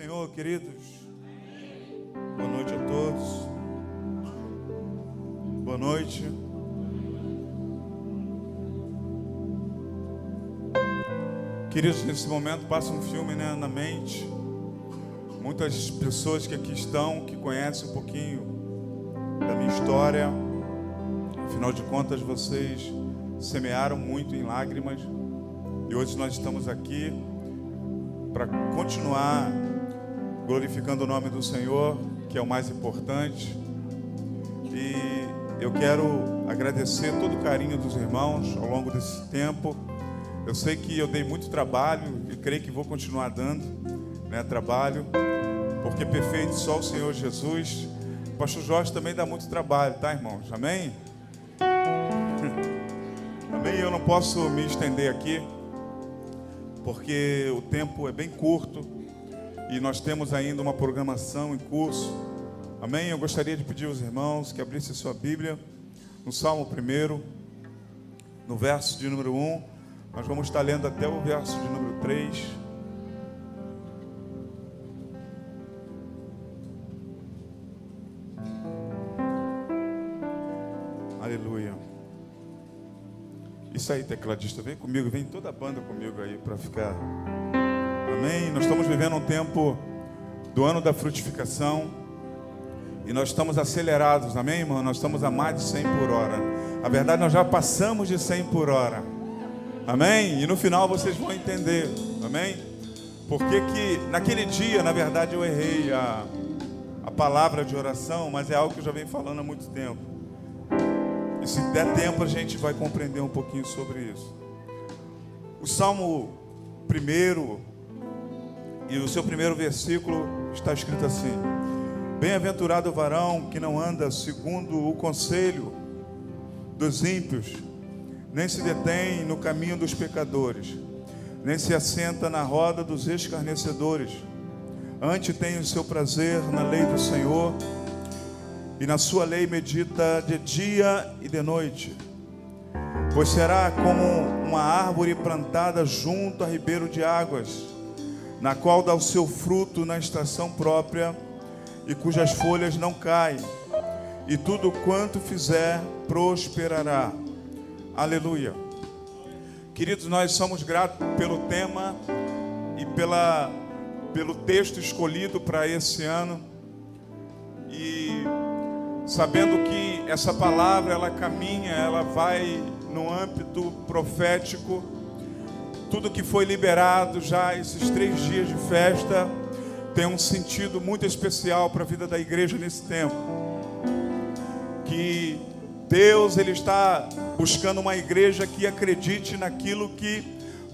Senhor, queridos. Boa noite a todos. Boa noite. Queridos, nesse momento passa um filme, na mente. Muitas pessoas que aqui estão, que conhecem um pouquinho da minha história. Afinal de contas, vocês semearam muito em lágrimas. E hoje nós estamos aqui para continuar glorificando o nome do Senhor, que é o mais importante. E eu quero agradecer todo o carinho dos irmãos ao longo desse tempo. Eu sei que eu dei muito trabalho e creio que vou continuar dando, trabalho, porque perfeito só o Senhor Jesus. O pastor Jorge também dá muito trabalho, tá, irmãos? Amém? Amém? Eu não posso me estender aqui, porque o tempo é bem curto e nós temos ainda uma programação em curso. Amém? Eu gostaria de pedir aos irmãos que abrissem sua Bíblia no Salmo 1, no verso de número 1. Nós vamos estar lendo até o verso de número 3. Aleluia. Isso aí, tecladista, vem comigo, vem toda a banda comigo aí para ficar. Amém? Nós estamos vivendo um tempo do ano da frutificação e nós estamos acelerados, amém, irmão? Nós estamos a mais de 100 por hora. Na verdade, nós já passamos de 100 por hora. Amém? E no final vocês vão entender, amém? Porque que naquele dia, na verdade, eu errei a palavra de oração, mas é algo que eu já venho falando há muito tempo. E se der tempo a gente vai compreender um pouquinho sobre isso. O Salmo 1 e o seu primeiro versículo está escrito assim: bem-aventurado o varão que não anda segundo o conselho dos ímpios, nem se detém no caminho dos pecadores, nem se assenta na roda dos escarnecedores. Antes tem o seu prazer na lei do Senhor, e na sua lei medita de dia e de noite. Pois será como uma árvore plantada junto a ribeiro de águas, na qual dá o seu fruto na estação própria, e cujas folhas não caem, e tudo quanto fizer prosperará. Aleluia. Queridos, nós somos gratos pelo tema e pelo texto escolhido para esse ano. E sabendo que essa palavra, ela caminha, ela vai no âmbito profético. Tudo que foi liberado já esses 3 dias de festa tem um sentido muito especial para a vida da igreja nesse tempo. Que Deus, Ele está buscando uma igreja que acredite naquilo que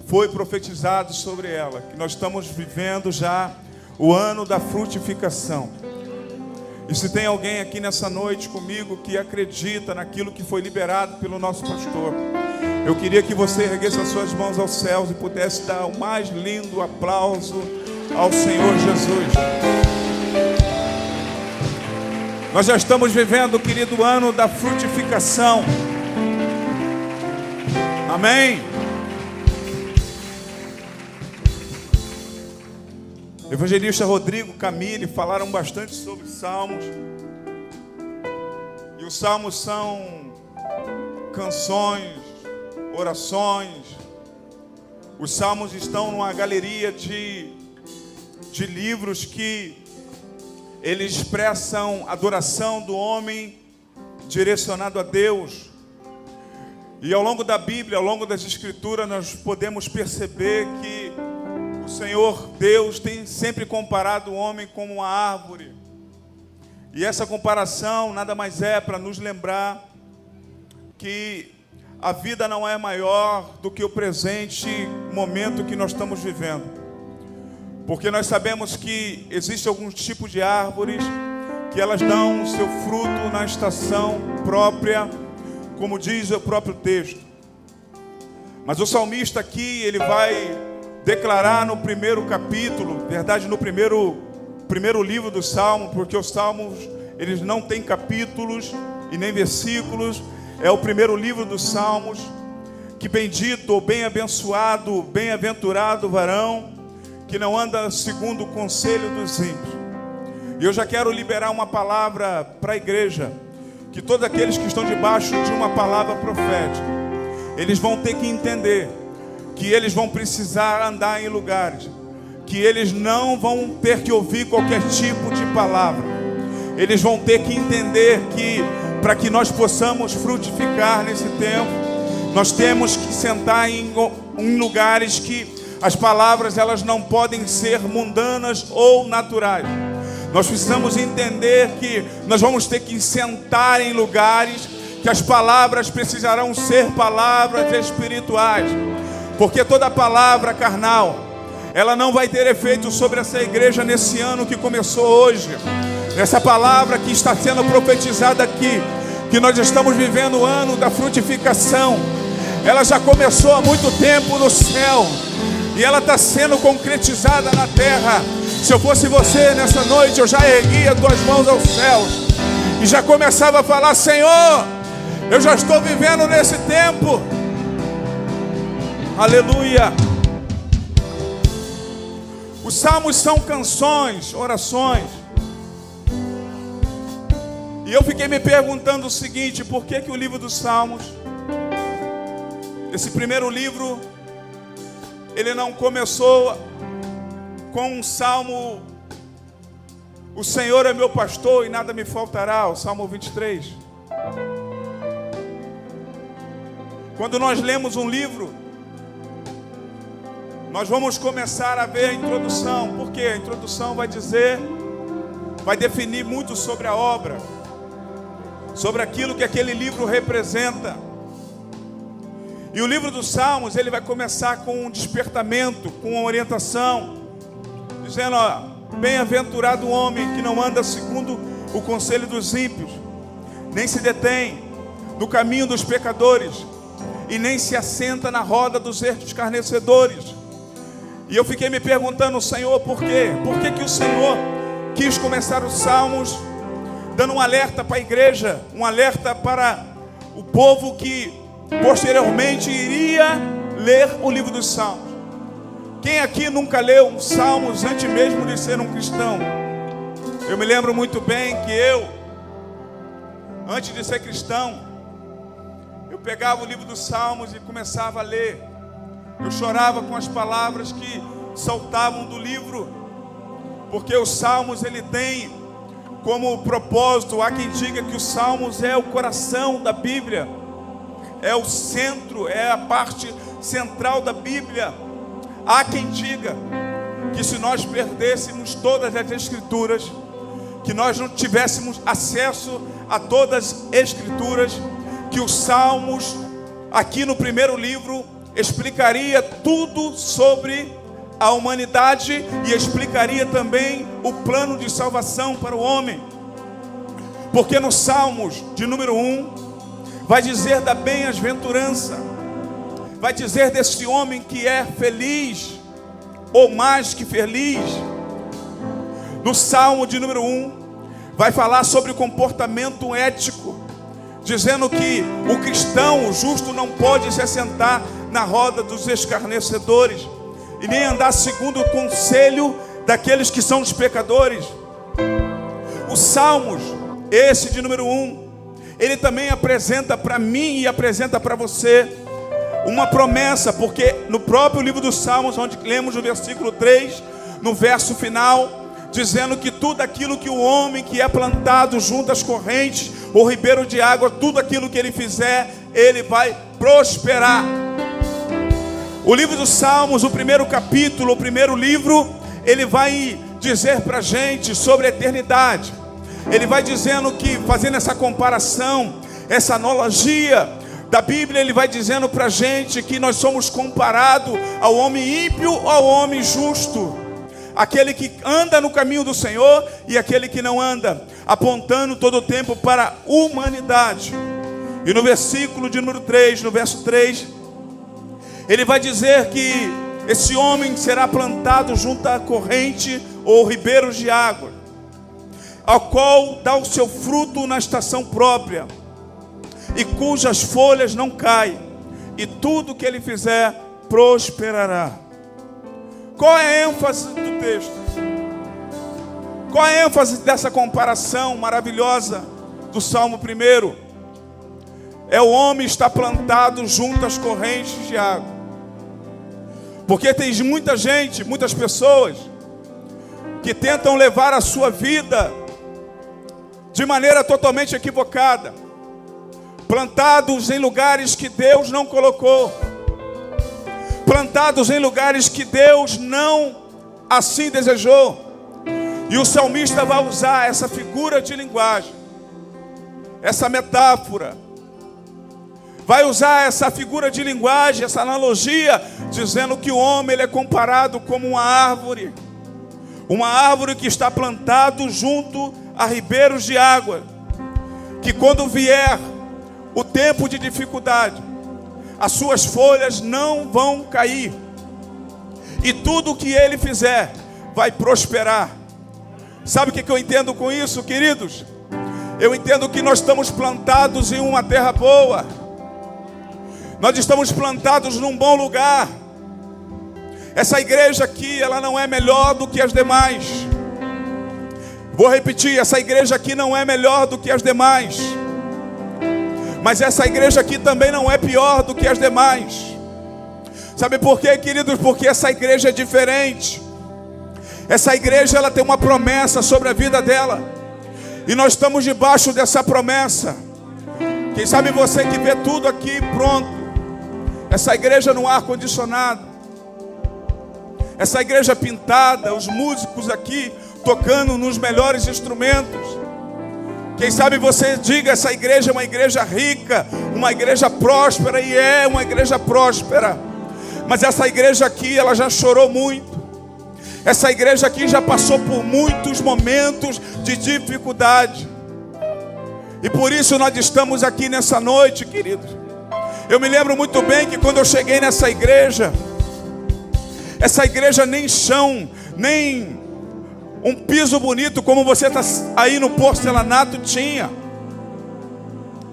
foi profetizado sobre ela. Que nós estamos vivendo já o ano da frutificação. E se tem alguém aqui nessa noite comigo que acredita naquilo que foi liberado pelo nosso pastor, eu queria que você erguesse as suas mãos aos céus e pudesse dar o mais lindo aplauso ao Senhor Jesus. Nós já estamos vivendo, querido, ano da frutificação. Amém? Evangelista Rodrigo, Camille falaram bastante sobre salmos. E os salmos são canções, orações. Os salmos estão numa galeria de livros que eles expressam a adoração do homem direcionado a Deus. E ao longo da Bíblia, ao longo das Escrituras, nós podemos perceber que o Senhor Deus tem sempre comparado o homem como uma árvore. E essa comparação nada mais é para nos lembrar que a vida não é maior do que o presente momento que nós estamos vivendo. Porque nós sabemos que existe alguns tipos de árvores que elas dão o seu fruto na estação própria, como diz o próprio texto. Mas o salmista aqui, ele vai declarar no primeiro capítulo, verdade, no primeiro livro do Salmo, porque os Salmos, eles não têm capítulos e nem versículos, é o primeiro livro dos Salmos, que bendito ou bem abençoado, bem-aventurado o varão que não anda segundo o conselho dos ímpios. E eu já quero liberar uma palavra para a igreja, que todos aqueles que estão debaixo de uma palavra profética, eles vão ter que entender que eles vão precisar andar em lugares que eles não vão ter que ouvir qualquer tipo de palavra. Eles vão ter que entender que para que nós possamos frutificar nesse tempo, nós temos que sentar em lugares que as palavras elas não podem ser mundanas ou naturais. Nós precisamos entender que nós vamos ter que sentar em lugares que as palavras precisarão ser palavras espirituais. Porque toda palavra carnal, ela não vai ter efeito sobre essa igreja nesse ano que começou hoje. Essa palavra que está sendo profetizada aqui, que nós estamos vivendo o ano da frutificação, ela já começou há muito tempo no céu, e ela está sendo concretizada na terra. Se eu fosse você nessa noite, eu já erguia as tuas mãos aos céus, e já começava a falar: Senhor, eu já estou vivendo nesse tempo. Aleluia. Os salmos são canções, orações. E eu fiquei me perguntando o seguinte: por que o livro dos Salmos, esse primeiro livro, ele não começou com um salmo: o Senhor é meu pastor e nada me faltará, o Salmo 23. Quando nós lemos um livro, nós vamos começar a ver a introdução, porque a introdução vai definir muito sobre a obra, sobre aquilo que aquele livro representa. E o livro dos Salmos, ele vai começar com um despertamento, com uma orientação, dizendo: ó, bem-aventurado o homem que não anda segundo o conselho dos ímpios, nem se detém no caminho dos pecadores, e nem se assenta na roda dos escarnecedores. E eu fiquei me perguntando: Senhor, por quê? Por que o Senhor quis começar os Salmos dando um alerta para a igreja, um alerta para o povo que posteriormente iria ler o livro dos Salmos? Quem aqui nunca leu os Salmos antes mesmo de ser um cristão? Eu me lembro muito bem que eu, antes de ser cristão, eu pegava o livro dos Salmos e começava a ler. Eu chorava com as palavras que saltavam do livro, porque os Salmos, ele tem como propósito, há quem diga que os Salmos é o coração da Bíblia, é o centro, é a parte central da Bíblia. Há quem diga que se nós perdêssemos todas as Escrituras, que nós não tivéssemos acesso a todas as Escrituras, que os Salmos, aqui no primeiro livro, explicaria tudo sobre a humanidade e explicaria também o plano de salvação para o homem. Porque no Salmos de número 1 vai dizer da bem-aventurança, vai dizer desse homem que é feliz, ou mais que feliz. No Salmo de número 1 vai falar sobre o comportamento ético, dizendo que o cristão, o justo, não pode se assentar na roda dos escarnecedores e nem andar segundo o conselho daqueles que são os pecadores. Os Salmos, esse de número 1, ele também apresenta para mim e apresenta para você uma promessa, porque no próprio livro dos Salmos, onde lemos o versículo 3, no verso final, dizendo que tudo aquilo que o homem que é plantado junto às correntes ou ribeiro de água, tudo aquilo que ele fizer, ele vai prosperar. O livro dos Salmos, o primeiro capítulo, o primeiro livro, ele vai dizer para a gente sobre a eternidade. Ele vai dizendo que, fazendo essa comparação, essa analogia da Bíblia, ele vai dizendo para a gente que nós somos comparados ao homem ímpio ou ao homem justo, aquele que anda no caminho do Senhor e aquele que não anda, apontando todo o tempo para a humanidade. E no versículo de número 3, no verso 3, ele vai dizer que esse homem será plantado junto à corrente ou ribeiros de água, ao qual dá o seu fruto na estação própria, e cujas folhas não caem, e tudo que ele fizer prosperará. Qual é a ênfase do texto? Qual é a ênfase dessa comparação maravilhosa do Salmo 1? É o homem estar plantado junto às correntes de água. Porque tem muita gente, muitas pessoas, que tentam levar a sua vida de maneira totalmente equivocada, plantados em lugares que Deus não colocou, plantados em lugares que Deus não assim desejou. E o salmista vai usar essa figura de linguagem, essa metáfora, vai usar essa figura de linguagem, essa analogia, dizendo que o homem ele é comparado como uma árvore que está plantado junto a ribeiros de água, que quando vier o tempo de dificuldade, as suas folhas não vão cair, e tudo o que ele fizer vai prosperar. Sabe o que eu entendo com isso, queridos? Eu entendo que nós estamos plantados em uma terra boa, nós estamos plantados num bom lugar. Essa igreja aqui, ela não é melhor do que as demais. Vou repetir, essa igreja aqui não é melhor do que as demais, mas essa igreja aqui também não é pior do que as demais. Sabe por quê, queridos? Porque essa igreja é diferente. Essa igreja, ela tem uma promessa sobre a vida dela, e nós estamos debaixo dessa promessa. Quem sabe você que vê tudo aqui pronto, essa igreja no ar-condicionado, essa igreja pintada, os músicos aqui tocando nos melhores instrumentos. Quem sabe você diga, essa igreja é uma igreja rica, uma igreja próspera, e é uma igreja próspera. Mas essa igreja aqui, ela já chorou muito. Essa igreja aqui já passou por muitos momentos de dificuldade. E por isso nós estamos aqui nessa noite, queridos. Eu me lembro muito bem que quando eu cheguei nessa igreja, essa igreja nem chão, nem um piso bonito como você está aí no porcelanato tinha.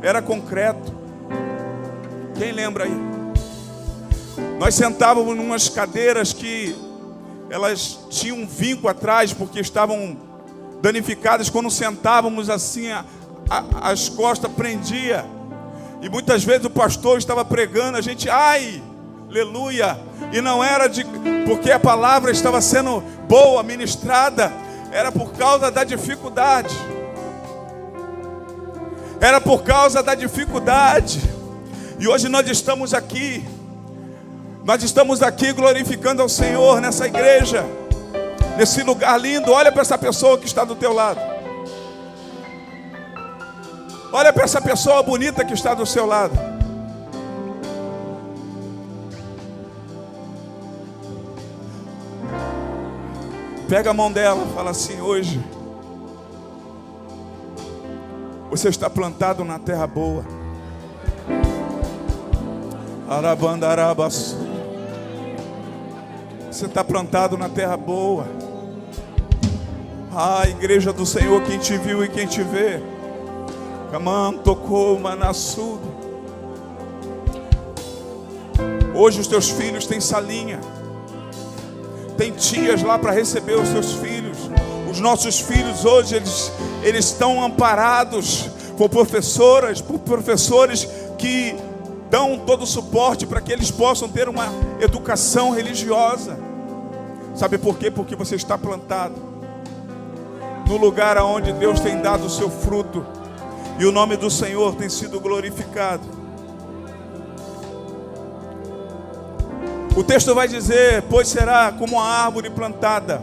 Era concreto. Quem lembra aí? Nós sentávamos em umas cadeiras que elas tinham um vinco atrás, porque estavam danificadas. Quando sentávamos assim, as costas prendia. E muitas vezes o pastor estava pregando, a gente, ai, aleluia. E não era porque a palavra estava sendo boa, ministrada, era por causa da dificuldade. Era por causa da dificuldade. E hoje nós estamos aqui. Nós estamos aqui glorificando ao Senhor nessa igreja, nesse lugar lindo. Olha para essa pessoa que está do teu lado. Olha para essa pessoa bonita que está do seu lado. Pega a mão dela e fala assim: hoje você está plantado na terra boa. Arabandarabaçu. Você está plantado na terra boa. Ah, igreja do Senhor, quem te viu e quem te vê. Camam tocou manassudo. Hoje os teus filhos têm salinha. Tem tias lá para receber os seus filhos. Os nossos filhos hoje, eles estão amparados por professoras, por professores que dão todo o suporte para que eles possam ter uma educação religiosa. Sabe por quê? Porque você está plantado no lugar onde Deus tem dado o seu fruto, e o nome do Senhor tem sido glorificado. O texto vai dizer: pois será como a árvore plantada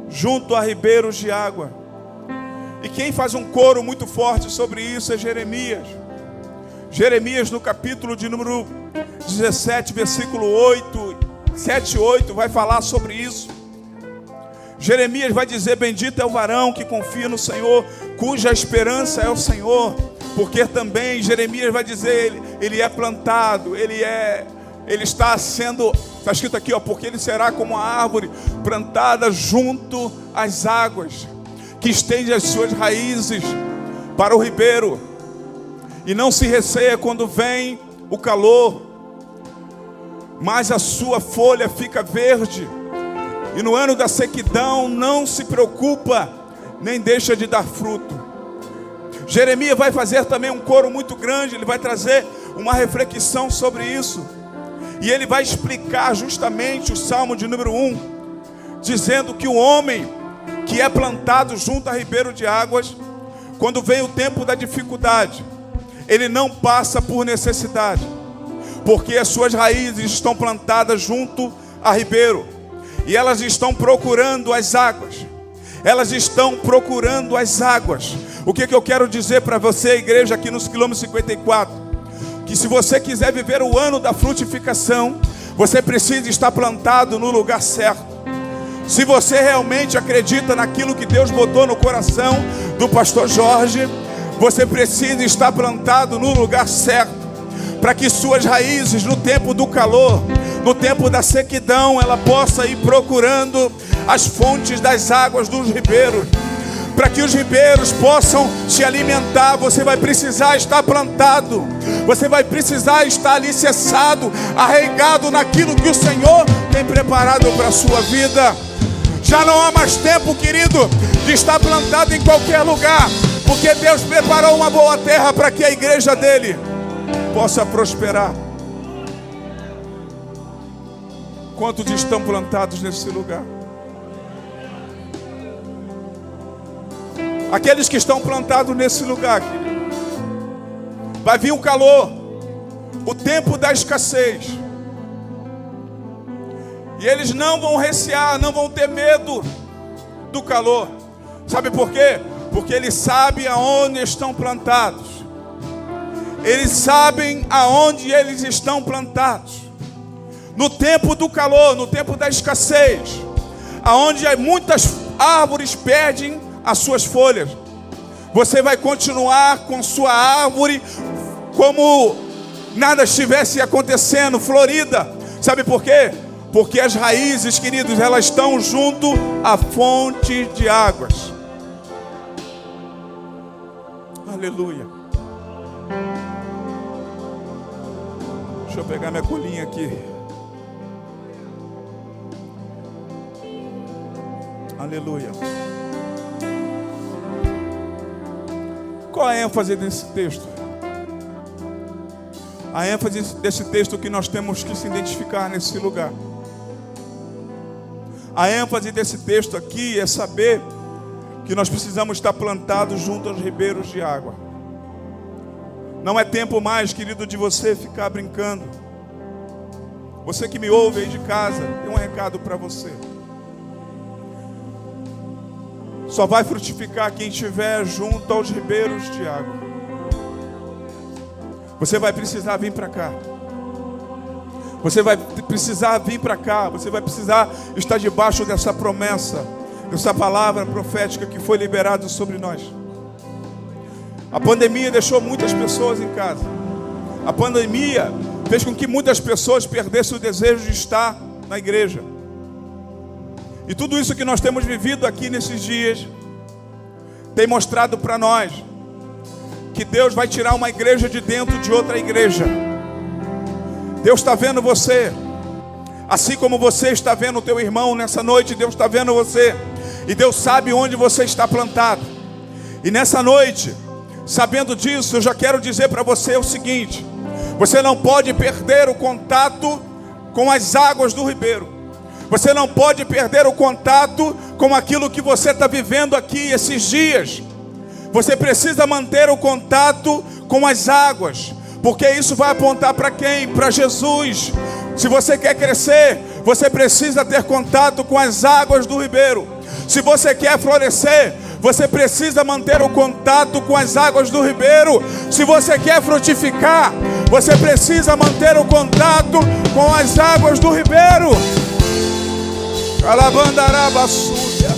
junto a ribeiros de água. E quem faz um coro muito forte sobre isso é Jeremias. Jeremias, no capítulo de número 17, versículo 7 e 8, vai falar sobre isso. Jeremias vai dizer: bendito é o varão que confia no Senhor, cuja esperança é o Senhor. Porque também Jeremias vai dizer, ele é plantado, ele está sendo, está escrito aqui, porque ele será como a árvore plantada junto às águas, que estende as suas raízes para o ribeiro, e não se receia quando vem o calor, mas a sua folha fica verde, E no ano da sequidão não se preocupa, nem deixa de dar fruto. Jeremias vai fazer também um coro muito grande, ele vai trazer uma reflexão sobre isso. E ele vai explicar justamente o Salmo de número 1, dizendo que o homem que é plantado junto a ribeiro de águas, quando vem o tempo da dificuldade, ele não passa por necessidade, porque as suas raízes estão plantadas junto a ribeiro, e elas estão procurando as águas. Elas estão procurando as águas. O que eu quero dizer para você, igreja, aqui nos quilômetros 54? Que se você quiser viver o ano da frutificação, você precisa estar plantado no lugar certo. Se você realmente acredita naquilo que Deus botou no coração do pastor Jorge, você precisa estar plantado no lugar certo, para que suas raízes no tempo do calor, no tempo da sequidão, ela possa ir procurando as fontes das águas dos ribeiros. Para que os ribeiros possam se alimentar, você vai precisar estar plantado, você vai precisar estar alicerçado, arraigado naquilo que o Senhor tem preparado para a sua vida. Já não há mais tempo, querido, de estar plantado em qualquer lugar, porque Deus preparou uma boa terra para que a igreja dele possa prosperar. Quantos estão plantados nesse lugar? Aqueles que estão plantados nesse lugar, querido, vai vir o calor, o tempo da escassez, e eles não vão recear, não vão ter medo do calor. Sabe por quê? Porque eles sabem aonde estão plantados. Eles sabem aonde eles estão plantados. No tempo do calor, no tempo da escassez, aonde muitas árvores perdem as suas folhas, você vai continuar com sua árvore como nada estivesse acontecendo, florida. Sabe por quê? Porque as raízes, queridos, elas estão junto à fonte de águas. Aleluia. Deixa eu pegar minha colinha aqui. Aleluia. Qual a ênfase desse texto? A ênfase desse texto que nós temos que se identificar nesse lugar. A ênfase desse texto aqui é saber que nós precisamos estar plantados junto aos ribeiros de água. Não é tempo mais, querido, de você ficar brincando. Você que me ouve aí de casa, tem um recado para você. Só vai frutificar quem estiver junto aos ribeiros de água. Você vai precisar vir para cá. Você vai precisar vir para cá. Você vai precisar estar debaixo dessa promessa, dessa palavra profética que foi liberada sobre nós. A pandemia deixou muitas pessoas em casa. A pandemia fez com que muitas pessoas perdessem o desejo de estar na igreja. E tudo isso que nós temos vivido aqui nesses dias tem mostrado para nós que Deus vai tirar uma igreja de dentro de outra igreja. Deus está vendo você, assim como você está vendo o teu irmão nessa noite. Deus está vendo você, e Deus sabe onde você está plantado. E nessa noite, sabendo disso, eu já quero dizer para você o seguinte: você não pode perder o contato com as águas do ribeiro. Você não pode perder o contato com aquilo que você está vivendo aqui esses dias. Você precisa manter o contato com as águas, porque isso vai apontar para quem? Para Jesus. Se você quer crescer, você precisa ter contato com as águas do ribeiro. Se você quer florescer, você precisa manter o contato com as águas do ribeiro. Se você quer frutificar, você precisa manter o contato com as águas do ribeiro. Alabandaraba súbia.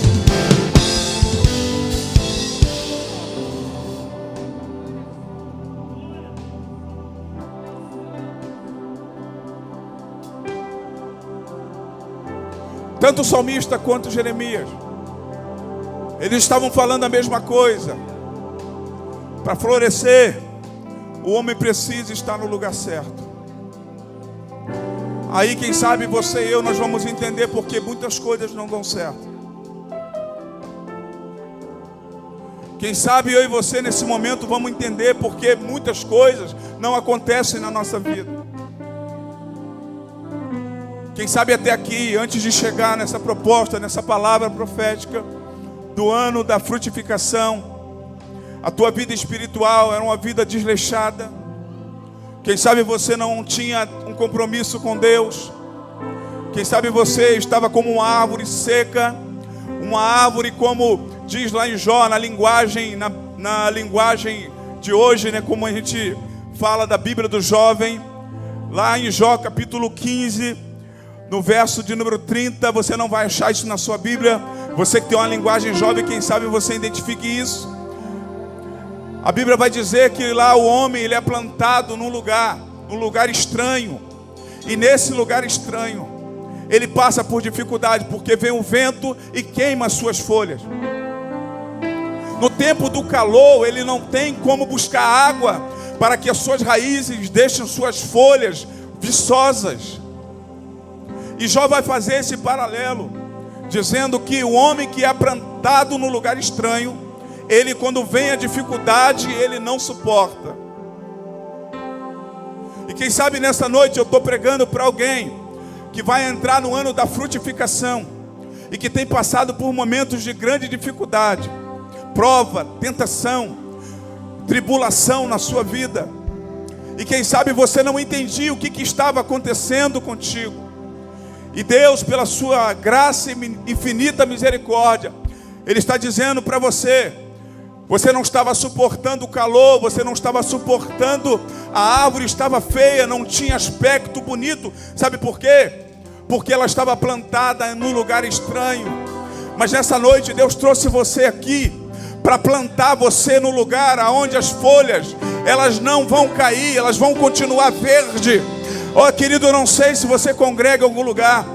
Tanto o salmista quanto Jeremias, eles estavam falando a mesma coisa. Para florescer, o homem precisa estar no lugar certo. Aí quem sabe você e eu, nós vamos entender porque muitas coisas não dão certo. Quem sabe eu e você nesse momento vamos entender porque muitas coisas não acontecem na nossa vida. Quem sabe até aqui, antes de chegar nessa proposta, nessa palavra profética do ano da frutificação, a tua vida espiritual era uma vida desleixada. Quem sabe você não tinha um compromisso com Deus. Quem sabe você estava como uma árvore seca, uma árvore como diz lá em Jó, na linguagem de hoje, né, como a gente fala da Bíblia do jovem, lá em Jó capítulo 15, no verso de número 30, você não vai achar isso na sua Bíblia. Você que tem uma linguagem jovem, quem sabe você identifique isso. A Bíblia vai dizer que lá o homem, ele é plantado num lugar estranho. E nesse lugar estranho, ele passa por dificuldade, porque vem o vento e queima as suas folhas. No tempo do calor, ele não tem como buscar água para que as suas raízes deixem suas folhas viçosas. E Jó vai fazer esse paralelo, dizendo que o homem que é plantado no lugar estranho, ele quando vem a dificuldade, ele não suporta. E quem sabe nessa noite eu estou pregando para alguém que vai entrar no ano da frutificação e que tem passado por momentos de grande dificuldade, prova, tentação, tribulação na sua vida. E quem sabe você não entendia o que estava acontecendo contigo. E Deus, pela sua graça e infinita misericórdia, Ele está dizendo para você: você não estava suportando o calor, você não estava suportando, a árvore estava feia, não tinha aspecto bonito. Sabe por quê? Porque ela estava plantada num lugar estranho. Mas nessa noite Deus trouxe você aqui para plantar você no lugar onde as folhas, elas não vão cair, elas vão continuar verde. Ó, querido, eu não sei se você congrega em algum lugar,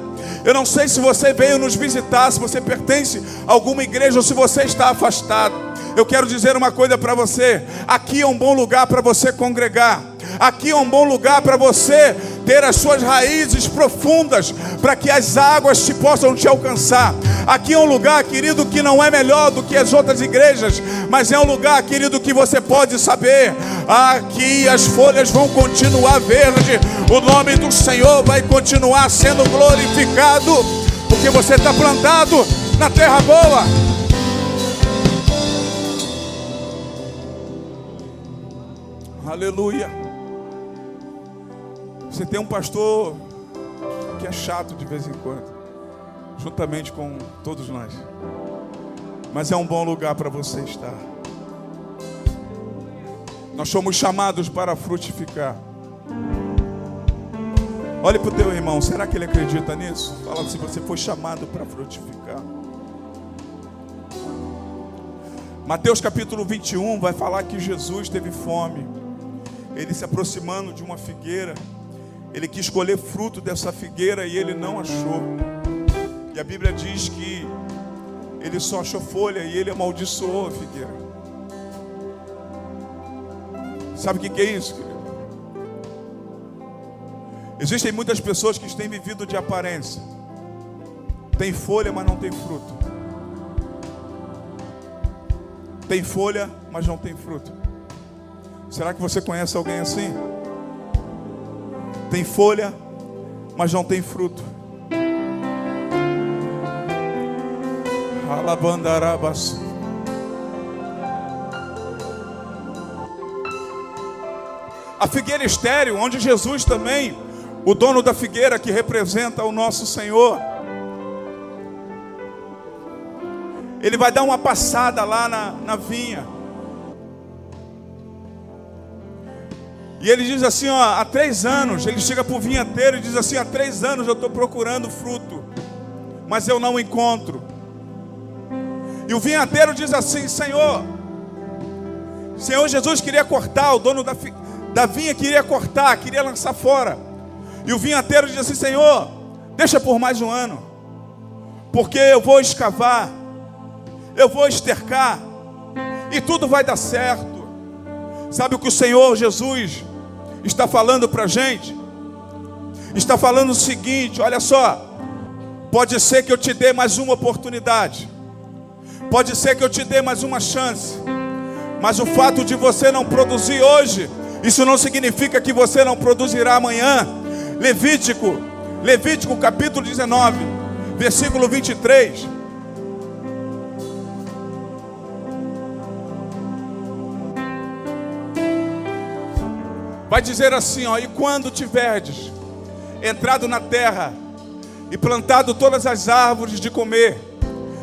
eu não sei se você veio nos visitar, se você pertence a alguma igreja ou se você está afastado. Eu quero dizer uma coisa para você: aqui é um bom lugar para você congregar. Aqui é um bom lugar para você ter as suas raízes profundas, para que as águas possam te alcançar. Aqui é um lugar, querido, que não é melhor do que as outras igrejas, mas é um lugar, querido, que você pode saber: aqui as folhas vão continuar verde, o nome do Senhor vai continuar sendo glorificado, porque você está plantado na terra boa. Aleluia. Você tem um pastor que é chato de vez em quando, juntamente com todos nós, mas é um bom lugar para você estar. Nós somos chamados para frutificar. Olhe para o teu irmão, será que ele acredita nisso? Fala se você foi chamado para frutificar. Mateus capítulo 21 vai falar que Jesus teve fome. Ele se aproximando de uma figueira, ele quis colher fruto dessa figueira e ele não achou. E a Bíblia diz que ele só achou folha e ele amaldiçoou a figueira. Sabe o que é isso, querido? Existem muitas pessoas que têm vivido de aparência. Tem folha, mas não tem fruto. Tem folha, mas não tem fruto. Será que você conhece alguém assim? Tem folha, mas não tem fruto. Alabandarabas. A figueira estéril, onde Jesus também, o dono da figueira que representa o nosso Senhor, ele vai dar uma passada lá na vinha. E ele diz assim, ó, há 3 anos, ele chega para o vinhateiro e diz assim: há 3 anos eu estou procurando fruto, mas eu não encontro. E o vinhateiro diz assim: Senhor Jesus queria cortar, o dono da vinha queria cortar, queria lançar fora. E o vinhateiro diz assim: Senhor, deixa por mais 1 ano, porque eu vou escavar, eu vou estercar, e tudo vai dar certo. Sabe o que o Senhor Jesus está falando para a gente? está falando o seguinte: olha só, pode ser que eu te dê mais uma oportunidade, pode ser que eu te dê mais uma chance, mas o fato de você não produzir hoje, isso não significa que você não produzirá amanhã. Levítico capítulo 19, versículo 23. Vai dizer assim, ó: e quando tiverdes entrado na terra e plantado todas as árvores de comer,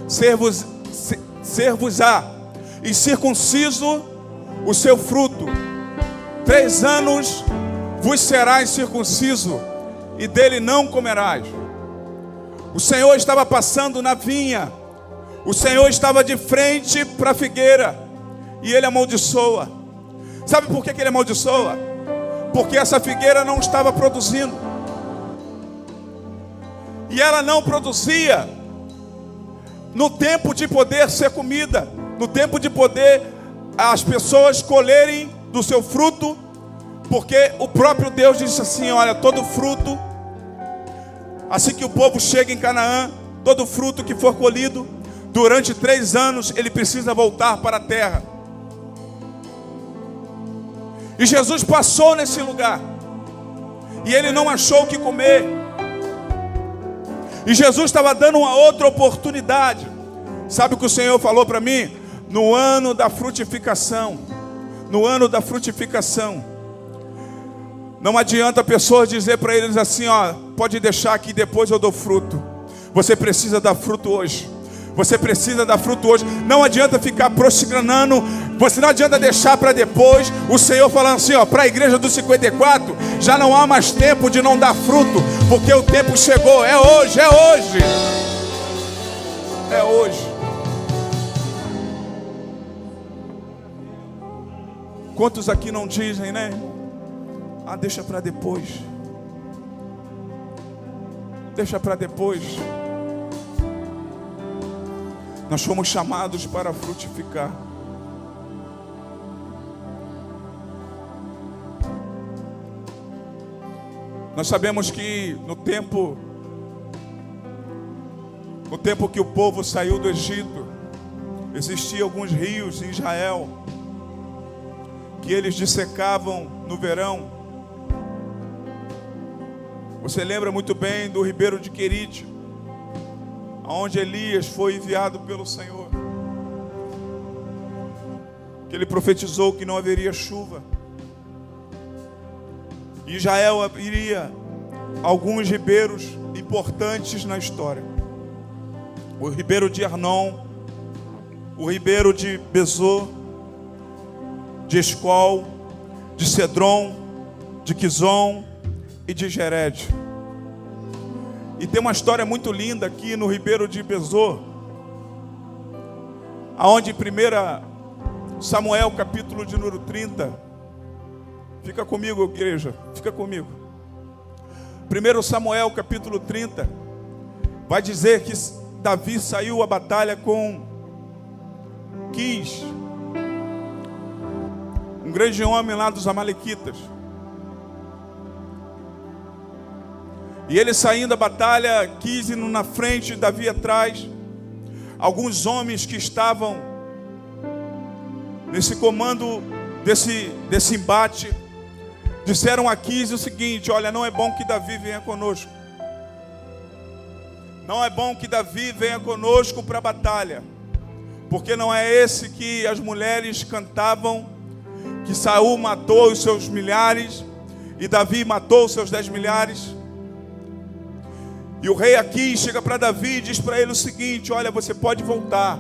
ser-vos-á e circunciso o seu fruto. 3 anos vos será incircunciso, e dele não comerás. O Senhor estava passando na vinha, o Senhor estava de frente para a figueira, e ele amaldiçoa. Sabe por que ele amaldiçoa? Porque essa figueira não estava produzindo, e ela não produzia no tempo de poder ser comida, no tempo de poder as pessoas colherem do seu fruto, porque o próprio Deus disse assim: olha, todo fruto, assim que o povo chega em Canaã, todo fruto que for colhido durante 3 anos, ele precisa voltar para a terra. E Jesus passou nesse lugar, e ele não achou o que comer, e Jesus estava dando uma outra oportunidade. Sabe o que o Senhor falou para mim? No ano da frutificação, não adianta a pessoa dizer para eles assim: ó, pode deixar que depois eu dou fruto. Você precisa dar fruto hoje. Não adianta ficar procrastinando. Você não adianta deixar para depois. O Senhor falando assim, ó, para a igreja do 54, já não há mais tempo de não dar fruto, porque o tempo chegou. É hoje. Quantos aqui não dizem, né, irmão? Ah, deixa para depois. Nós fomos chamados para frutificar. Nós sabemos que no tempo que o povo saiu do Egito, existiam alguns rios em Israel que eles dissecavam no verão. Você lembra muito bem do ribeiro de Querite, onde Elias foi enviado pelo Senhor, que ele profetizou que não haveria chuva. E Israel iria alguns ribeiros importantes na história: o ribeiro de Arnon, o ribeiro de Besor, de Escol, de Cedron, de Quizon e de Jered. E tem uma história muito linda aqui no ribeiro de Besor, aonde 1 Samuel capítulo de número 30, fica comigo, igreja, fica comigo. 1 Samuel capítulo 30 vai dizer que Davi saiu à batalha com Quis, um grande homem lá dos amalequitas. E ele saindo da batalha, Quis indo na frente, Davi atrás. Alguns homens que estavam nesse comando desse embate disseram a Quis o seguinte: olha, não é bom que Davi venha conosco. Não é bom que Davi venha conosco para a batalha, porque não é esse que as mulheres cantavam, que Saul matou os seus milhares e Davi matou os seus 10 milhares. E o rei aqui chega para Davi e diz para ele o seguinte: olha, você pode voltar.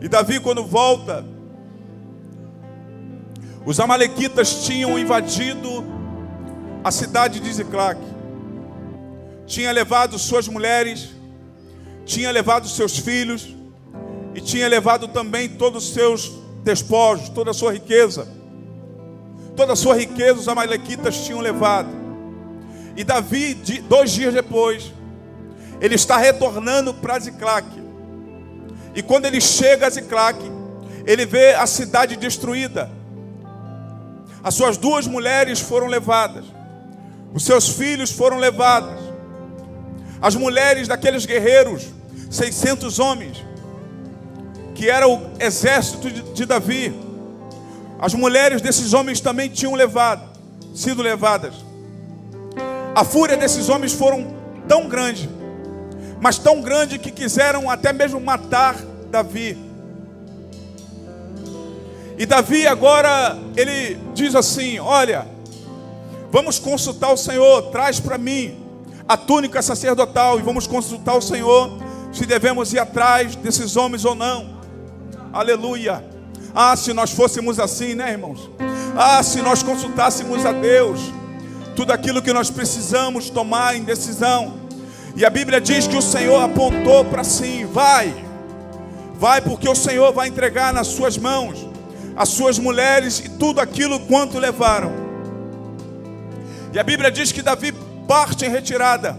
E Davi, quando volta, os amalequitas tinham invadido a cidade de Ziclague, tinha levado suas mulheres, tinha levado seus filhos, e tinha levado também todos os seus despojos, toda a sua riqueza. Toda a sua riqueza os amalequitas tinham levado. E Davi, 2 dias depois, ele está retornando para Ziclague. E quando ele chega a Ziclague, ele vê a cidade destruída. As suas 2 mulheres foram levadas, Os seus filhos foram levados. As mulheres daqueles guerreiros, 600 homens, que era o exército de Davi, as mulheres desses homens também tinham sido levadas. A fúria desses homens foram tão grande, mas tão grande que quiseram até mesmo matar Davi. E Davi agora, ele diz assim: olha, vamos consultar o Senhor, traz para mim a túnica sacerdotal e vamos consultar o Senhor se devemos ir atrás desses homens ou não. Aleluia. Ah, se nós fôssemos assim, né, irmãos? Ah, se nós consultássemos a Deus tudo aquilo que nós precisamos tomar em decisão. E a Bíblia diz que o Senhor apontou para si: vai, porque o Senhor vai entregar nas suas mãos as suas mulheres e tudo aquilo quanto levaram. E a Bíblia diz que Davi parte em retirada,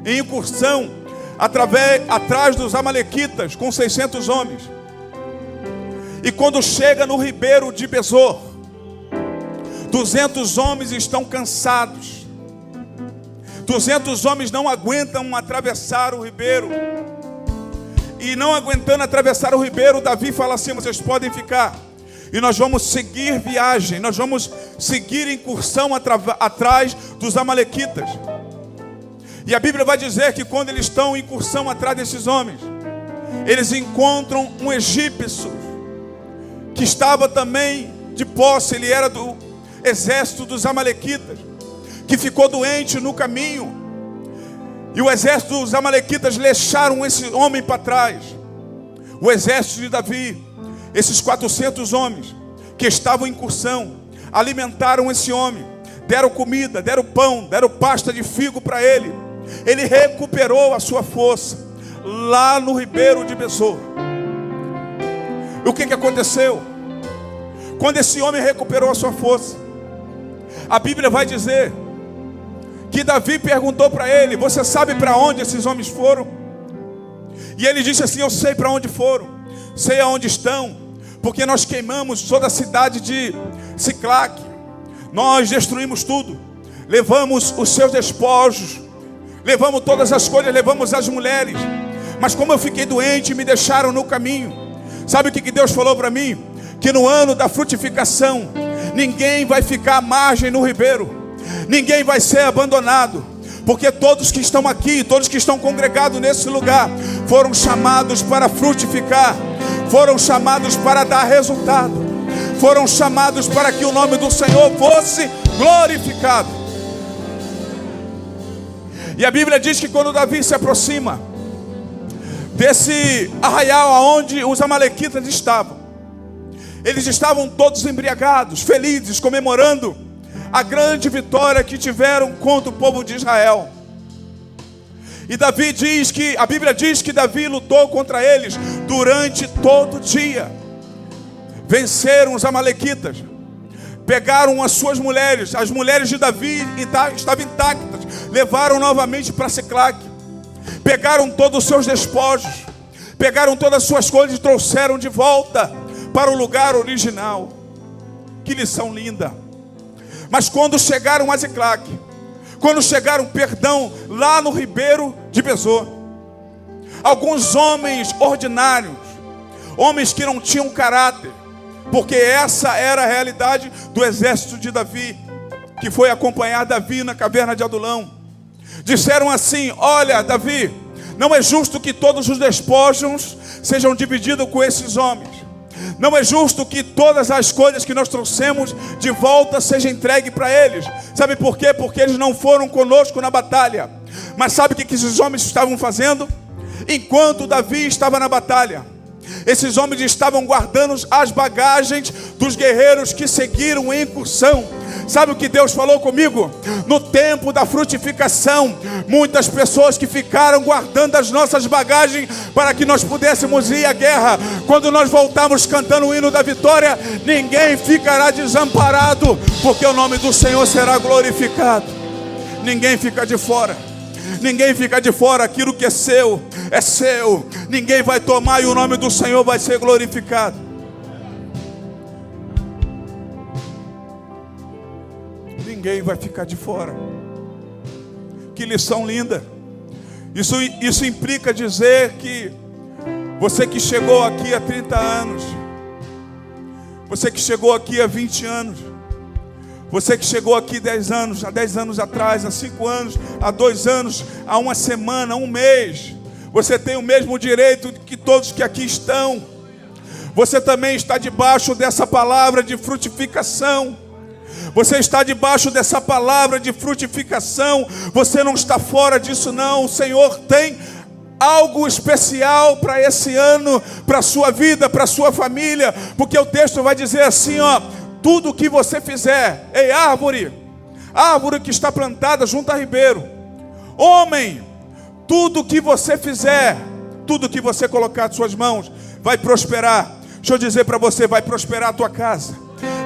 em incursão, atrás dos amalequitas, com 600 homens. E quando chega no ribeiro de Besor, 200 homens estão cansados. 200 homens não aguentam atravessar o ribeiro. E não aguentando atravessar o ribeiro, Davi fala assim: vocês podem ficar, e nós vamos seguir viagem, nós vamos seguir incursão atrás dos amalequitas. E a Bíblia vai dizer que quando eles estão em incursão atrás desses homens, eles encontram um egípcio, que estava também de posse, ele era do exército dos amalequitas, que ficou doente no caminho. E o exército dos amalequitas deixaram esse homem para trás. O exército de Davi, esses 400 homens que estavam em incursão, alimentaram esse homem, deram comida, deram pão, deram pasta de figo para ele. Ele recuperou a sua força lá no ribeiro de Besor. E o que aconteceu? Quando esse homem recuperou a sua força, a Bíblia vai dizer que Davi perguntou para ele: você sabe para onde esses homens foram? E ele disse assim: eu sei para onde foram, sei aonde estão, porque nós queimamos toda a cidade de Siclague, nós destruímos tudo, levamos os seus despojos, levamos todas as coisas, levamos as mulheres, mas como eu fiquei doente, me deixaram no caminho. Sabe o que Deus falou para mim? Que no ano da frutificação, ninguém vai ficar à margem no ribeiro, ninguém vai ser abandonado, porque todos que estão aqui, todos que estão congregados nesse lugar, foram chamados para frutificar, foram chamados para dar resultado, foram chamados para que o nome do Senhor fosse glorificado. E a Bíblia diz que quando Davi se aproxima desse arraial aonde os amalequitas estavam, eles estavam todos embriagados, felizes, comemorando a grande vitória que tiveram contra o povo de Israel. E Davi diz que, a Bíblia diz que Davi lutou contra eles durante todo o dia. Venceram os amalequitas, pegaram as suas mulheres, as mulheres de Davi estavam intactas, levaram novamente para Siclague, pegaram todos os seus despojos, pegaram todas as suas coisas e trouxeram de volta para o lugar original. Que lição linda! Mas quando chegaram a Siclague, lá no ribeiro de Besor, alguns homens ordinários, homens que não tinham caráter, porque essa era a realidade do exército de Davi, que foi acompanhar Davi na caverna de Adulão, disseram assim: olha, Davi, não é justo que todos os despojos sejam divididos com esses homens. Não é justo que todas as coisas que nós trouxemos de volta sejam entregues para eles. Sabe por quê? Porque eles não foram conosco na batalha. Mas sabe o que esses homens estavam fazendo? Enquanto Davi estava na batalha, esses homens estavam guardando as bagagens dos guerreiros que seguiram em incursão. Sabe o que Deus falou comigo? No tempo da frutificação, muitas pessoas que ficaram guardando as nossas bagagens para que nós pudéssemos ir à guerra. Quando nós voltarmos cantando o hino da vitória, ninguém ficará desamparado, porque o nome do Senhor será glorificado. Ninguém fica de fora. Ninguém fica de fora. Aquilo que é seu, é seu. Ninguém vai tomar e o nome do Senhor vai ser glorificado. ninguém vai ficar de fora. Que lição linda. Isso implica dizer que você que chegou aqui há 30 anos, você que chegou aqui há 20 anos, você que chegou aqui 10 anos, há 10 anos atrás, há 5 anos, há 2 anos, há uma semana, há um mês, você tem o mesmo direito que todos que aqui estão. Você também está debaixo dessa palavra de frutificação. Você está debaixo dessa palavra de frutificação. Você não está fora disso não. O Senhor tem algo especial para esse ano, para a sua vida, para a sua família. Porque o texto vai dizer assim, ó: tudo que você fizer, ei, árvore que está plantada junto a ribeiro, homem, tudo que você fizer, tudo que você colocar em suas mãos, vai prosperar. Deixa eu dizer para você, vai prosperar a tua casa,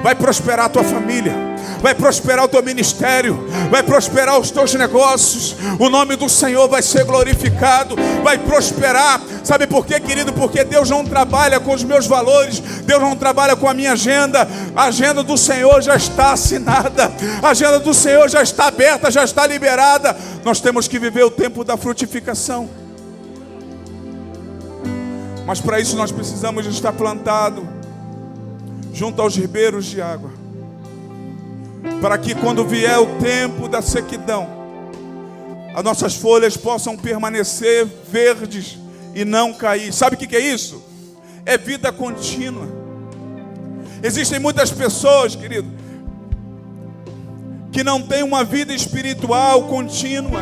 vai prosperar a tua família, vai prosperar o teu ministério, vai prosperar os teus negócios. O nome do Senhor vai ser glorificado, vai prosperar. Sabe por quê, querido? Porque Deus não trabalha com os meus valores, Deus não trabalha com a minha agenda. A agenda do Senhor já está assinada, a agenda do Senhor já está aberta, já está liberada. Nós temos que viver o tempo da frutificação. Mas para isso nós precisamos estar plantados junto aos ribeiros de água, para que quando vier o tempo da sequidão, as nossas folhas possam permanecer verdes e não cair. Sabe o que é isso? É vida contínua. Existem muitas pessoas, querido, que não têm uma vida espiritual contínua.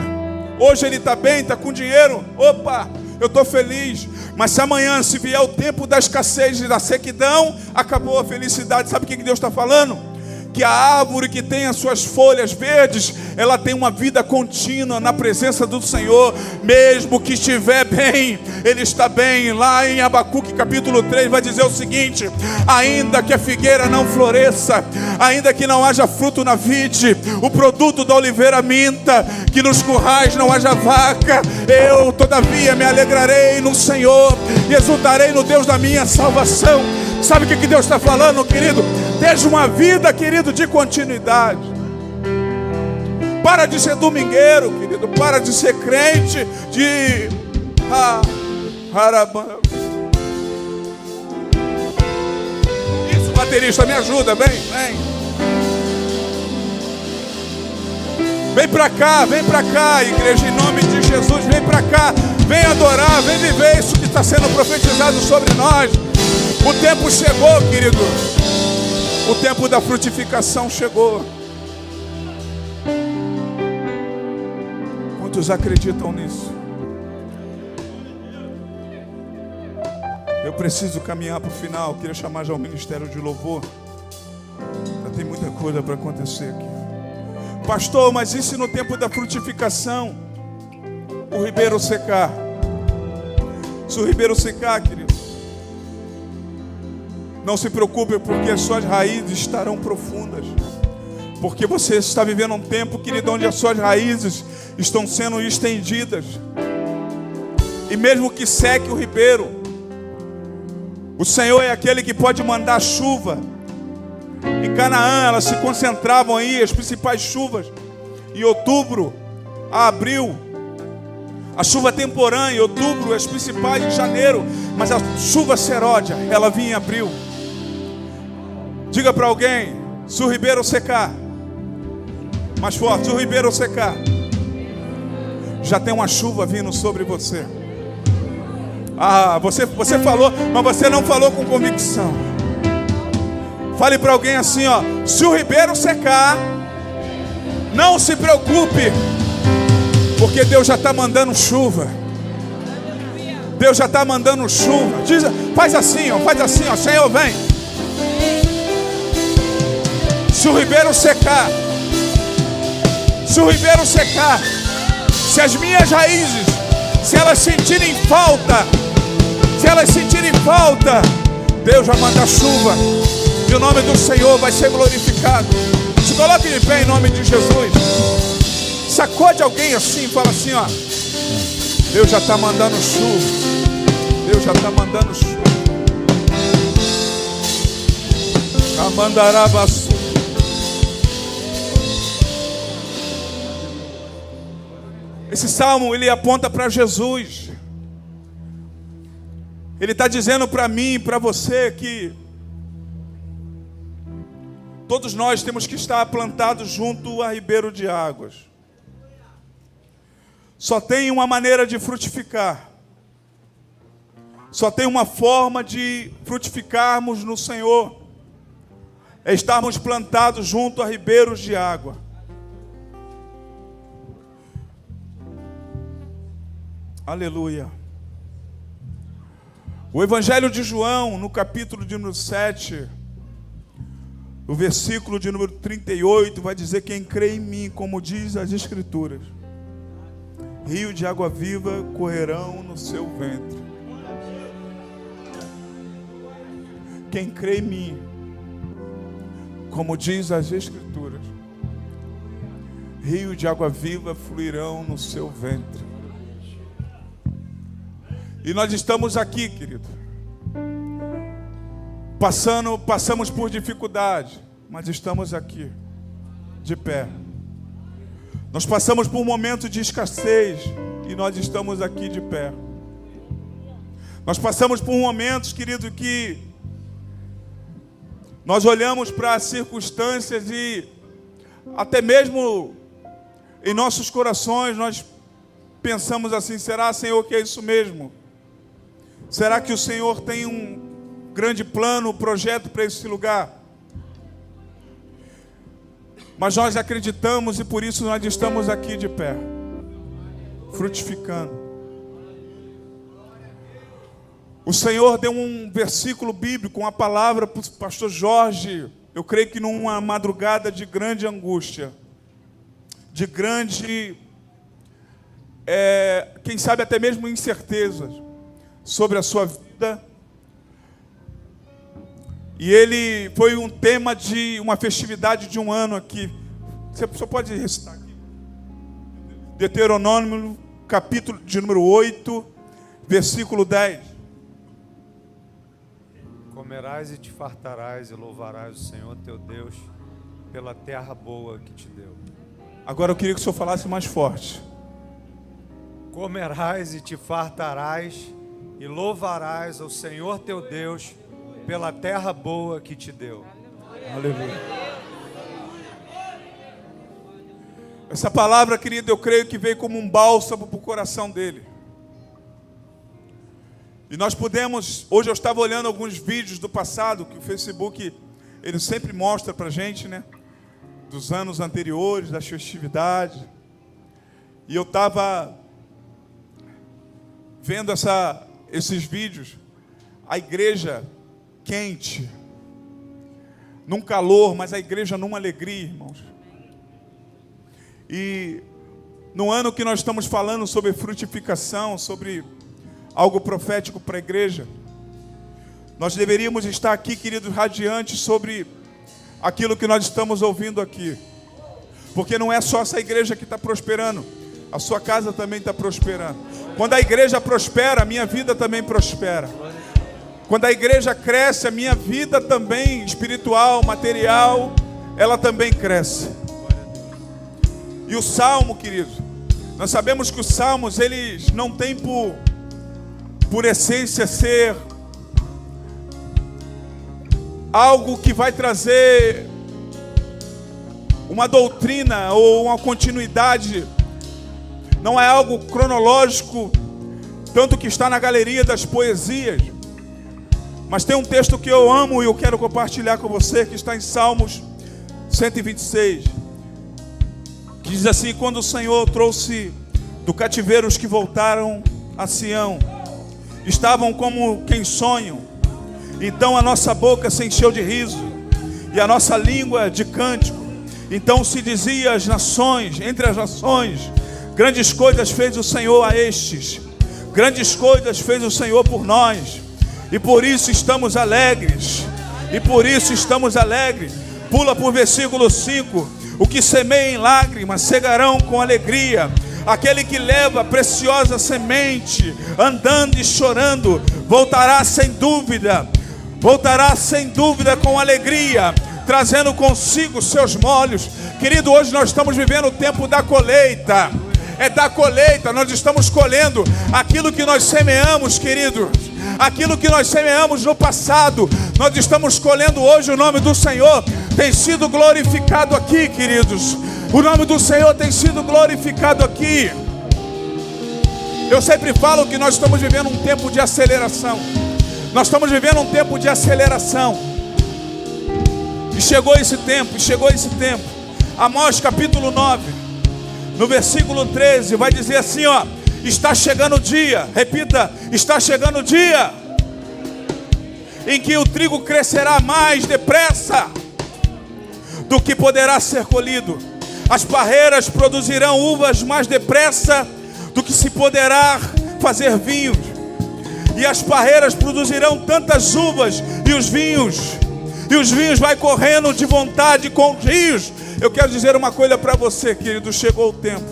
Hoje ele está bem, está com dinheiro, opa, eu estou feliz. Mas se amanhã, se vier o tempo da escassez e da sequidão, acabou a felicidade. Sabe o que Deus está falando? Que a árvore que tem as suas folhas verdes, ela tem uma vida contínua na presença do Senhor. Mesmo que estiver bem, Ele está bem. Lá em Abacuque capítulo 3 vai dizer o seguinte: ainda que a figueira não floresça, ainda que não haja fruto na vide, o produto da oliveira minta, que nos currais não haja vaca, eu todavia me alegrarei no Senhor e exultarei no Deus da minha salvação. Sabe o que Deus está falando, querido? Desde uma vida, querido, de continuidade. Para de ser domingueiro, querido. Para de ser crente de isso, baterista, me ajuda, vem. Vem pra cá, igreja, em nome de Jesus, vem pra cá. Vem adorar, vem viver isso que está sendo profetizado sobre nós. O tempo chegou, querido. O tempo da frutificação chegou. Quantos acreditam nisso? Eu preciso caminhar para o final. Queria chamar já o ministério de louvor. Já tem muita coisa para acontecer aqui. Pastor, mas e se no tempo da frutificação o ribeiro secar? Se o ribeiro secar, querido, não se preocupe, porque as suas raízes estarão profundas. Porque você está vivendo um tempo, querido, onde as suas raízes estão sendo estendidas. E mesmo que seque o ribeiro, o Senhor é aquele que pode mandar chuva. Em Canaã, elas se concentravam aí, as principais chuvas, em outubro a abril. A chuva temporânea em outubro, as principais em janeiro. Mas a chuva seródia, ela vinha em abril. Diga para alguém: se o ribeiro secar, mais forte, se o ribeiro secar, já tem uma chuva vindo sobre você. Você falou, mas você não falou com convicção. Fale para alguém assim, ó: se o ribeiro secar, não se preocupe, porque Deus já está mandando chuva. Deus já está mandando chuva. Faz assim, ó, Senhor, vem. Se o ribeiro secar, se as minhas raízes, se elas sentirem falta, Deus vai mandar chuva, e o nome do Senhor vai ser glorificado. Se coloque de pé em nome de Jesus. Sacode alguém assim e fala assim, ó: Deus já está mandando chuva. Deus já está mandando chuva. Esse salmo, ele aponta para Jesus. Ele está dizendo para mim e para você que todos nós temos que estar plantados junto a ribeiro de águas. Só tem uma maneira de frutificar. Só tem uma forma de frutificarmos no Senhor. É estarmos plantados junto a ribeiros de água. Aleluia. O Evangelho de João, no capítulo de número 7, o versículo de número 38, vai dizer: quem crê em mim, como diz as Escrituras, rio de água viva correrão no seu ventre. Quem crê em mim, como diz as Escrituras, rio de água viva fluirão no seu ventre. E nós estamos aqui, querido, passamos por dificuldade, mas estamos aqui, de pé. Nós passamos por um momento de escassez e nós estamos aqui de pé. Nós passamos por momentos, querido, que nós olhamos para as circunstâncias e até mesmo em nossos corações nós pensamos assim: será, Senhor, que é isso mesmo? Será que o Senhor tem um grande plano, um projeto para esse lugar? Mas nós acreditamos e por isso nós estamos aqui de pé, frutificando. O Senhor deu um versículo bíblico, uma palavra para o pastor Jorge, eu creio que numa madrugada de grande angústia, de grande, quem sabe até mesmo incertezas sobre a sua vida. E ele foi um tema de uma festividade de um ano aqui. Você só pode recitar aqui. Deuteronômio, capítulo de número 8, versículo 10. Comerás e te fartarás e louvarás o Senhor teu Deus pela terra boa que te deu. Agora eu queria que o senhor falasse mais forte. Comerás e te fartarás e louvarás ao Senhor teu Deus pela terra boa que te deu. Aleluia. Essa palavra, querido, eu creio que veio como um bálsamo para o coração dele. E nós podemos, hoje eu estava olhando alguns vídeos do passado, que o Facebook, ele sempre mostra para a gente, né? Dos anos anteriores, das festividades. E eu estava vendo esses vídeos, a igreja quente, num calor, mas a igreja numa alegria, irmãos. E no ano que nós estamos falando sobre frutificação, sobre algo profético para a igreja, nós deveríamos estar aqui, queridos, radiantes sobre aquilo que nós estamos ouvindo aqui. Porque não é só essa igreja que está prosperando, a sua casa também está prosperando. Quando a igreja prospera, a minha vida também prospera. Quando a igreja cresce, a minha vida também, espiritual, material, ela também cresce. E o Salmo, querido, nós sabemos que os Salmos, eles não têm por essência ser algo que vai trazer uma doutrina ou uma continuidade. Não é algo cronológico, tanto que está na galeria das poesias. Mas tem um texto que eu amo e eu quero compartilhar com você, que está em Salmos 126. Que diz assim: quando o Senhor trouxe do cativeiro os que voltaram a Sião, estavam como quem sonham. Então a nossa boca se encheu de riso e a nossa língua de cântico. Então se dizia às nações, entre as nações: grandes coisas fez o Senhor a estes, grandes coisas fez o Senhor por nós, e por isso estamos alegres, e por isso estamos alegres. Pula por versículo 5: o que semeia em lágrimas cegarão com alegria. Aquele que leva preciosa semente, andando e chorando, voltará sem dúvida com alegria, trazendo consigo seus molhos. Querido, hoje nós estamos vivendo o tempo da colheita. é da colheita. Nós estamos colhendo aquilo que nós semeamos, queridos. Aquilo que nós semeamos no passado, nós estamos colhendo hoje. O nome do Senhor tem sido glorificado aqui, queridos. O nome do Senhor tem sido glorificado aqui. Eu sempre falo que nós estamos vivendo um tempo de aceleração. Nós estamos vivendo um tempo de aceleração. E chegou esse tempo, Amós capítulo 9, no versículo 13, vai dizer assim, ó: está chegando o dia, repita, está chegando o dia em que o trigo crescerá mais depressa do que poderá ser colhido. As parreiras produzirão uvas mais depressa do que se poderá fazer vinho. E as parreiras produzirão tantas uvas e os vinhos vai correndo de vontade com os rios. Eu quero dizer uma coisa para você, querido, chegou o tempo.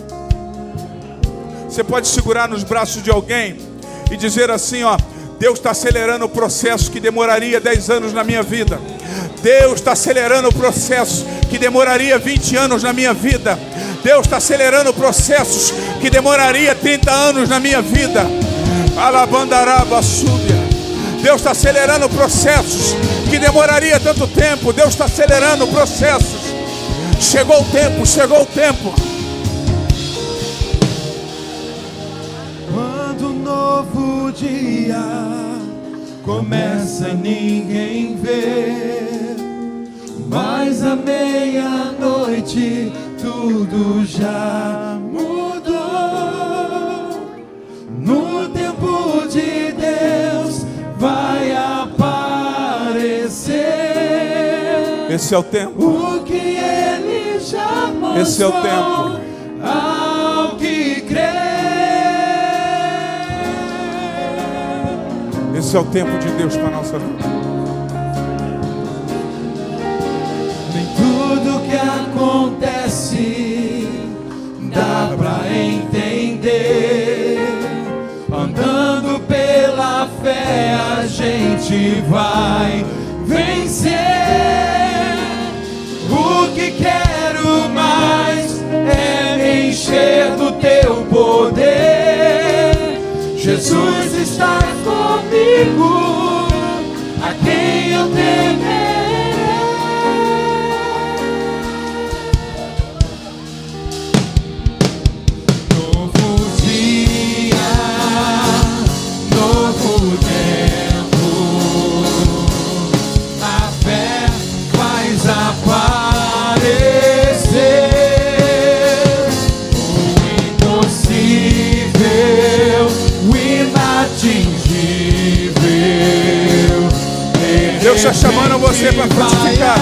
Você pode segurar nos braços de alguém e dizer assim, ó: Deus está acelerando o processo que demoraria 10 anos na minha vida. Deus está acelerando o processo que demoraria 20 anos na minha vida. Deus está acelerando processos que demoraria 30 anos na minha vida. Alabandaraba súbia. Deus está acelerando processos que demoraria tanto tempo. Deus está acelerando processos. Chegou o tempo, chegou o tempo. Quando um novo dia começa e ninguém vê, mas à meia-noite tudo já mudou. No tempo de Deus vai aparecer. Esse é o tempo. O que Ele já mostrou. Esse é o tempo. Ao que crê. Esse é o tempo de Deus para a nossa vida. Nem tudo que acontece dá pra entender. Andando pela fé a gente vai vencer. O que quero mais é me encher do teu poder. Jesus está comigo, a quem eu temerei. Novo dia, novo tempo, a fé faz aparecer o impossível, o inatingível. Deus está chamando você para frutificar.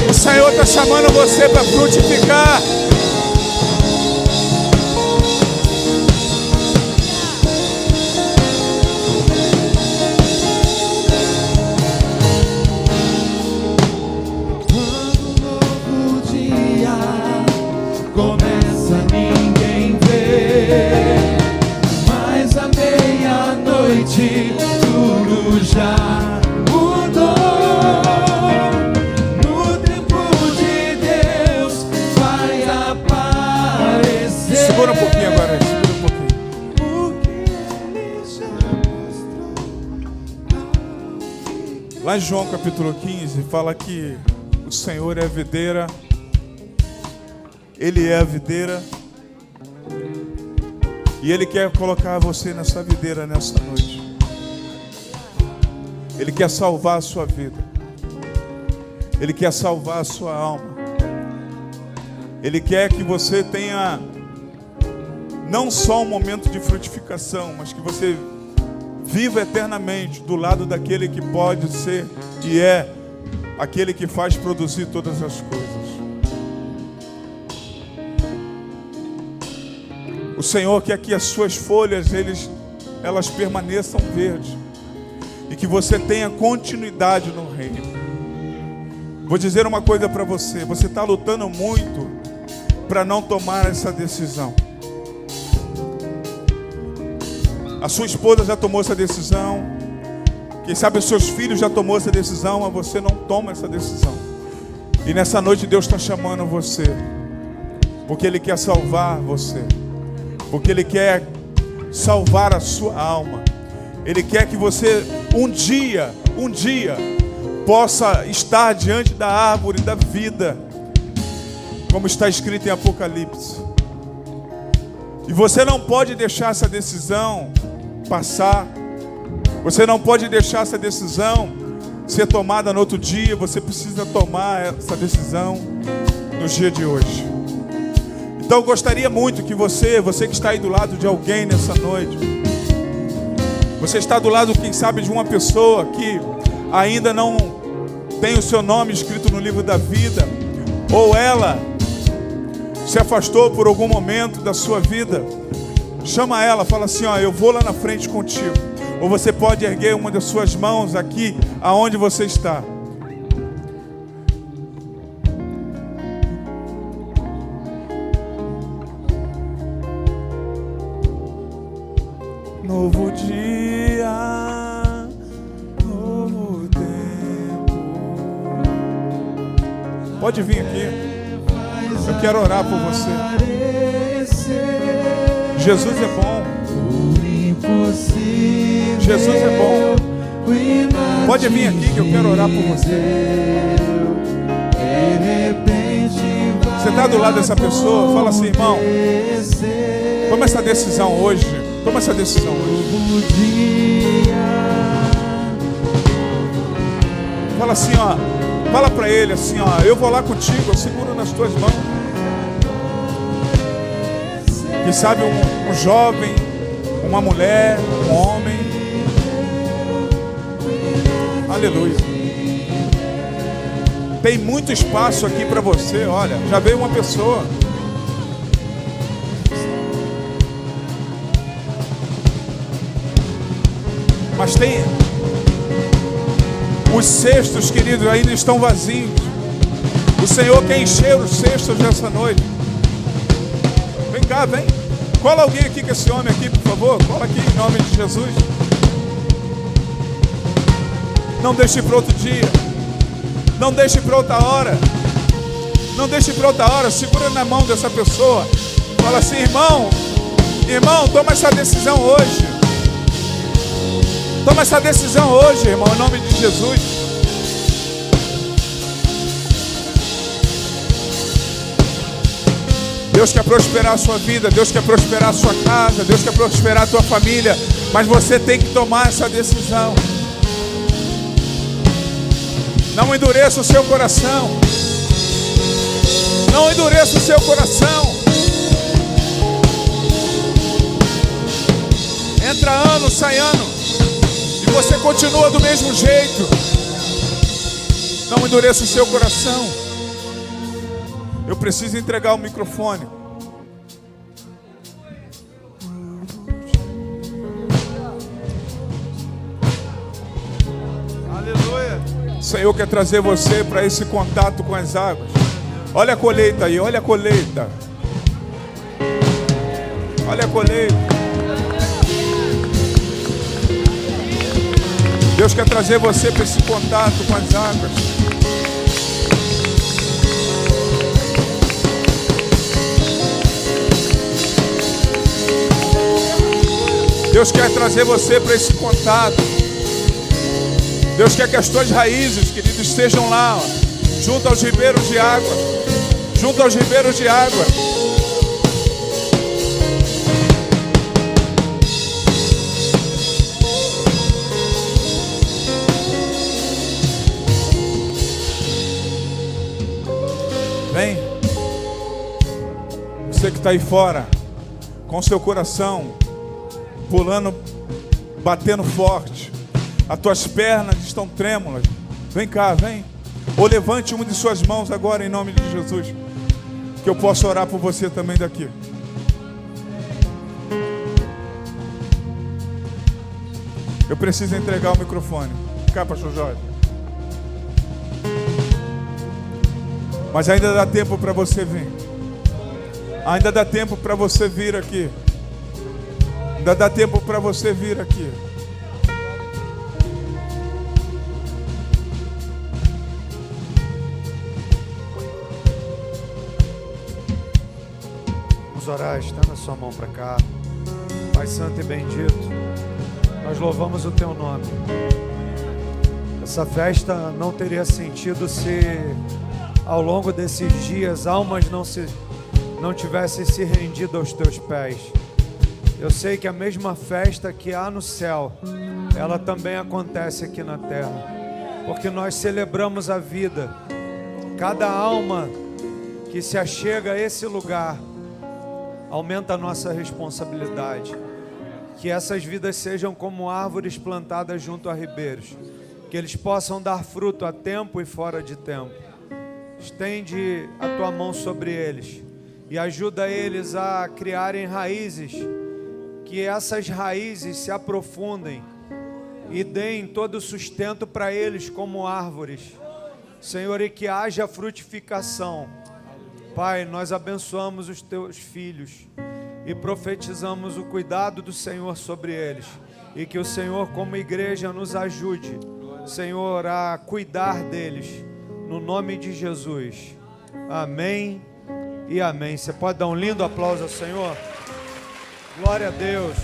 O Senhor está chamando você para frutificar. Começa, ninguém vê, mas à meia-noite tudo já mudou. No tempo de Deus vai aparecer. Segura um pouquinho agora, segura um pouquinho. O que Ele já mostrou. Lá em João capítulo 15 fala que o Senhor é a videira. Ele é a videira. E Ele quer colocar você nessa videira nessa noite. Ele quer salvar a sua vida. Ele quer salvar a sua alma. Ele quer que você tenha não só um momento de frutificação, mas que você viva eternamente do lado daquele que pode ser e é aquele que faz produzir todas as coisas. O Senhor quer que as suas folhas elas permaneçam verdes e que você tenha continuidade no reino. Vou dizer uma coisa para você: você está lutando muito para não tomar essa decisão. A sua esposa já tomou essa decisão. Quem sabe os seus filhos já tomou essa decisão, mas você não toma essa decisão. E nessa noite Deus está chamando você porque Ele quer salvar você, porque Ele quer salvar a sua alma. Ele quer que você um dia possa estar diante da árvore da vida, como está escrito em Apocalipse. E você não pode deixar essa decisão passar. Você não pode deixar essa decisão ser tomada no outro dia. Você precisa tomar essa decisão no dia de hoje. Então eu gostaria muito que você que está aí do lado de alguém nessa noite, você está do lado, quem sabe, de uma pessoa que ainda não tem o seu nome escrito no livro da vida, ou ela se afastou por algum momento da sua vida. Chama ela, fala assim, ó, eu vou lá na frente contigo. Ou você pode erguer uma das suas mãos aqui, aonde você está. Novo dia, novo tempo. Pode vir aqui. Eu quero orar por você. Jesus é bom. Jesus é bom. Pode vir aqui que eu quero orar por você. Você está do lado dessa pessoa, fala assim, irmão, toma essa decisão hoje. Toma essa decisão hoje. Fala assim, ó. Fala para ele assim, ó, eu vou lá contigo, eu seguro nas tuas mãos. Quem sabe um jovem, uma mulher, um homem. Aleluia. Tem muito espaço aqui para você, olha, já veio uma pessoa. Mas tem... Os cestos, queridos, ainda estão vazios. O Senhor quer encher os cestos nessa noite. Vem cá, vem. Cola alguém aqui com esse homem aqui, por favor. Cola aqui, em nome de Jesus. Não deixe para outro dia. Não deixe para outra hora. Não deixe para outra hora. Segura na mão dessa pessoa. Fala assim, irmão, toma essa decisão hoje. Toma essa decisão hoje, irmão, em nome de Jesus. Deus quer prosperar a sua vida, Deus quer prosperar a sua casa, Deus quer prosperar a tua família, mas você tem que tomar essa decisão. Não endureça o seu coração. Não endureça o seu coração. Entra ano, sai ano. E você continua do mesmo jeito. Não endureça o seu coração. Eu preciso entregar o microfone. Aleluia. O Senhor quer trazer você para esse contato com as águas. Olha a colheita aí, olha a colheita. Olha a colheita. Deus quer trazer você para esse contato com as águas. Deus quer trazer você para esse contato. Deus quer que as tuas raízes, queridos, estejam lá, ó, junto aos ribeiros de água. Junto aos ribeiros de água. Vem. Você que está aí fora, com seu coração pulando, batendo forte, as tuas pernas estão trêmulas. Vem cá, vem. Ou levante uma de suas mãos agora em nome de Jesus, que eu possa orar por você também daqui. Eu preciso entregar o microfone. Cá, pastor Jorge. Mas ainda dá tempo para você vir. Ainda dá tempo para você vir aqui. Ainda dá tempo para você vir aqui. Vamos orar, estenda a sua mão para cá. Pai Santo e bendito, nós louvamos o Teu nome. Essa festa não teria sentido se ao longo desses dias almas não tivessem se rendido aos Teus pés. Eu sei que a mesma festa que há no céu, ela também acontece aqui na terra, porque nós celebramos a vida. Cada alma que se achega a esse lugar aumenta a nossa responsabilidade. Que essas vidas sejam como árvores plantadas junto a ribeiros, que eles possam dar fruto a tempo e fora de tempo. Estende a tua mão sobre eles e ajuda eles a criarem raízes, que essas raízes se aprofundem e deem todo o sustento para eles como árvores. Senhor, e que haja frutificação. Pai, nós abençoamos os teus filhos e profetizamos o cuidado do Senhor sobre eles. E que o Senhor, como igreja, nos ajude, Senhor, a cuidar deles. No nome de Jesus. Amém e amém. Você pode dar um lindo aplauso ao Senhor? Glória a Deus.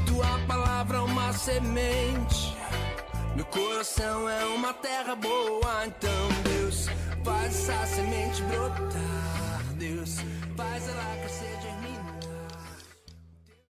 Tua palavra é uma semente, meu coração é uma terra boa. Então Deus, faz essa semente brotar. Deus, faz ela crescer de